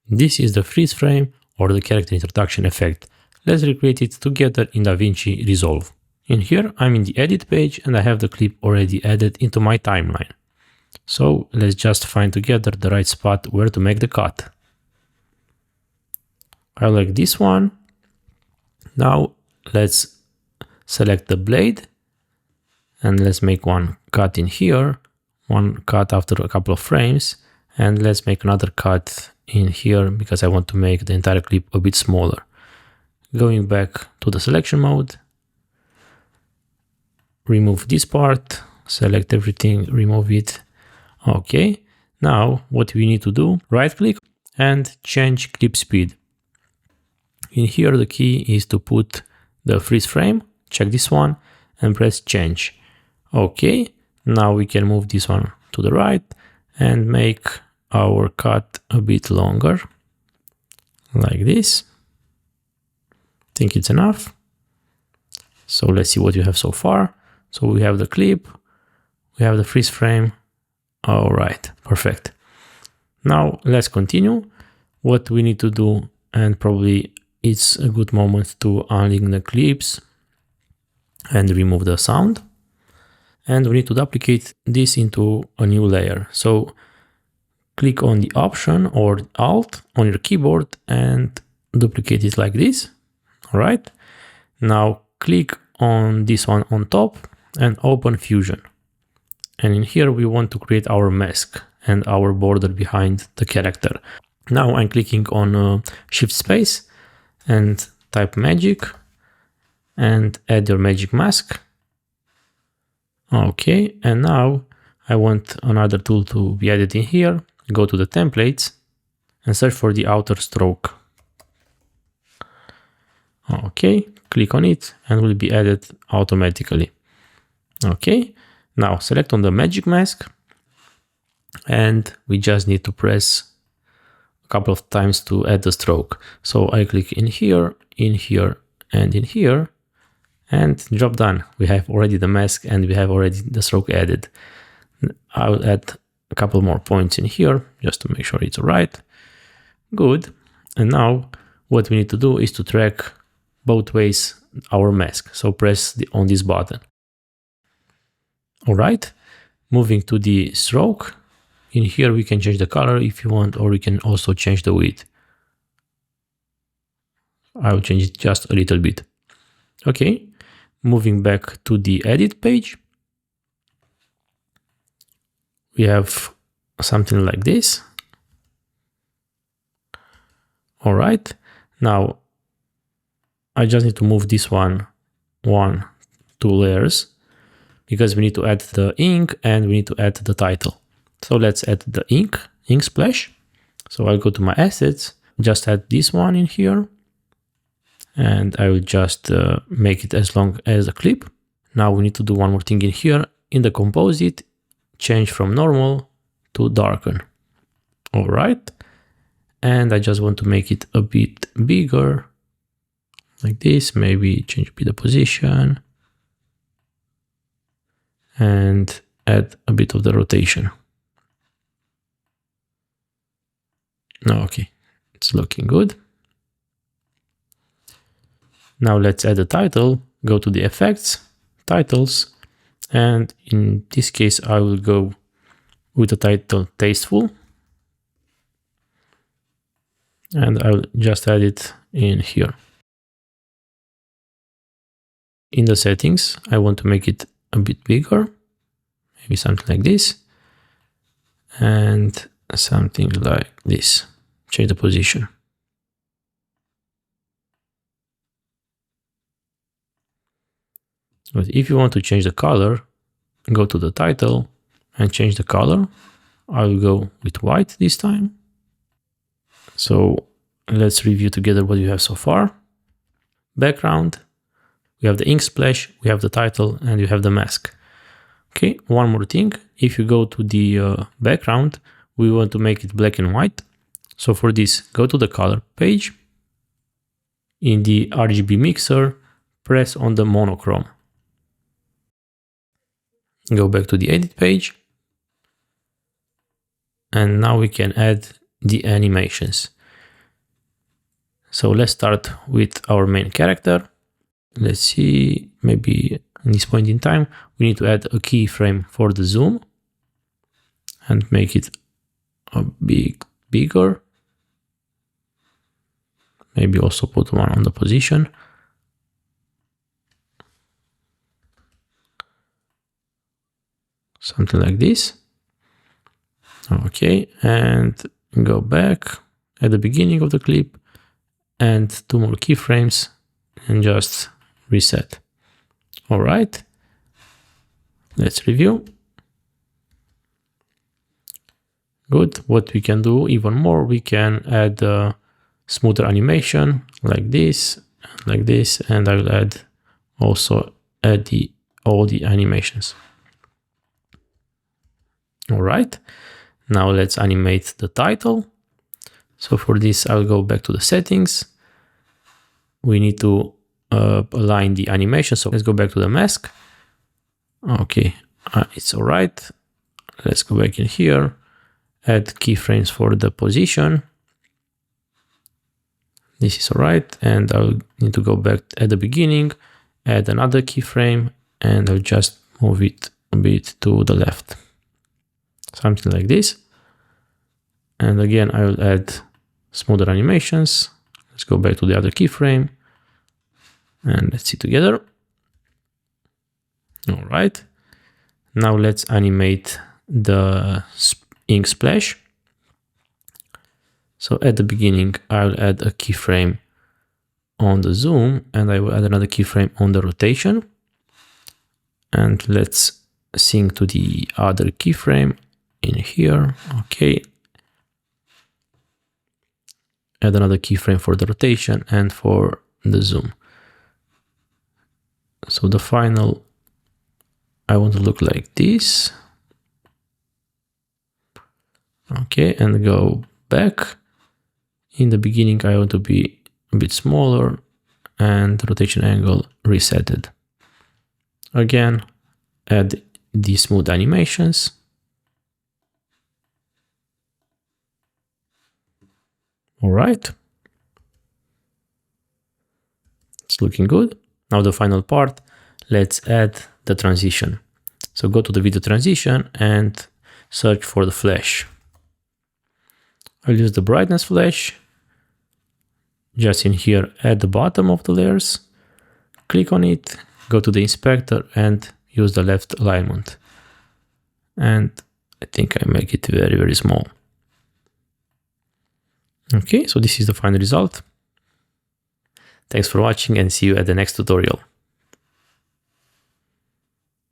This is the freeze frame or the character introduction effect. Let's recreate it together in DaVinci Resolve. In here, I'm in the edit page and I have the clip already added into my timeline. So let's just find together the right spot where to make the cut. I like this one. Now let's select the blade and let's make one cut in here, one cut after a couple of frames, and let's make another cut in here because I want to make the entire clip a bit smaller. Going back to the selection mode, remove this part, select everything, remove it. Okay, now what we need to do, right click and change clip speed. In here the key is to put the freeze frame, check this one and press change. Okay, now we can move this one to the right and make our cut a bit longer, like this. I think it's enough. So let's see what you have so far. So we have the clip, we have the freeze frame. All right, perfect. Now let's continue. What we need to do, and probably it's a good moment to unlink the clips and remove the sound. And we need to duplicate this into a new layer. So click on the Option or Alt on your keyboard and duplicate it like this. All right. Now click on this one on top and open Fusion. And in here we want to create our mask and our border behind the character. Now I'm clicking on Shift Space and type magic and add your magic mask. Okay, and now I want another tool to be added in here. Go to the templates and search for the outer stroke. Okay, click on it and will be added automatically. Okay, now select on the magic mask and we just need to press a couple of times to add the stroke. So I click in here, and in here, and job done. We have already the mask and we have already the stroke added. I will add a couple more points in here just to make sure it's all right. Good. And now what we need to do is to track both ways our mask. So press on this button. All right. Moving to the stroke. In here we can change the color if you want, or we can also change the width. I will change it just a little bit. Okay. Moving back to the edit page. We have something like this. All right. Now I just need to move this one, 2 layers, because we need to add the ink and we need to add the title. So let's add the ink splash. So I'll go to my assets, just add this one in here. And I will just make it as long as a clip. Now we need to do one more thing in here. In the composite, change from normal to darken. All right. And I just want to make it a bit bigger, like this. Maybe change a bit the position and add a bit of the rotation. Okay, it's looking good. Now let's add the title, go to the effects, titles, and in this case, I will go with the title Tasteful. And I'll just add it in here. In the settings, I want to make it a bit bigger, maybe something like this, and something like this. Change the position. But if you want to change the color, go to the title and change the color. I will go with white this time. So let's review together what you have so far. Background, we have the ink splash, we have the title, and you have the mask. Okay, one more thing. If you go to the background, we want to make it black and white. So for this, go to the color page. In the RGB mixer, press on the monochrome. Go back to the edit page. And now we can add the animations. So let's start with our main character. Let's see, maybe in this point in time, we need to add a keyframe for the zoom and make it a bit bigger. Maybe also put one on the position. Something like this. Okay, and go back at the beginning of the clip and 2 more keyframes and just reset. All right, let's review. Good. What we can do even more, we can add a smoother animation like this, and I will add also all the animations. All right, now let's animate the title. So for this, I'll go back to the settings. We need to align the animation. So let's go back to the mask. Okay, it's all right. Let's go back in here, add keyframes for the position. This is all right. And I'll need to go back at the beginning, add another keyframe, and I'll just move it a bit to the left. Something like this. And again, I will add smoother animations. Let's go back to the other keyframe and let's see together. All right. Now let's animate the ink splash. So at the beginning, I'll add a keyframe on the zoom and I will add another keyframe on the rotation. And let's sync to the other keyframe in here. Okay. Add another keyframe for the rotation and for the zoom. So the final, I want to look like this. Okay, and go back. In the beginning, I want to be a bit smaller and rotation angle resetted. Again, add the smooth animations. All right. It's looking good. Now the final part, let's add the transition. So go to the video transition and search for the flash. I'll use the brightness flash. Just in here at the bottom of the layers, click on it, go to the inspector and use the left alignment. And I think I make it very, very small. Okay, so this is the final result. Thanks for watching and see you at the next tutorial.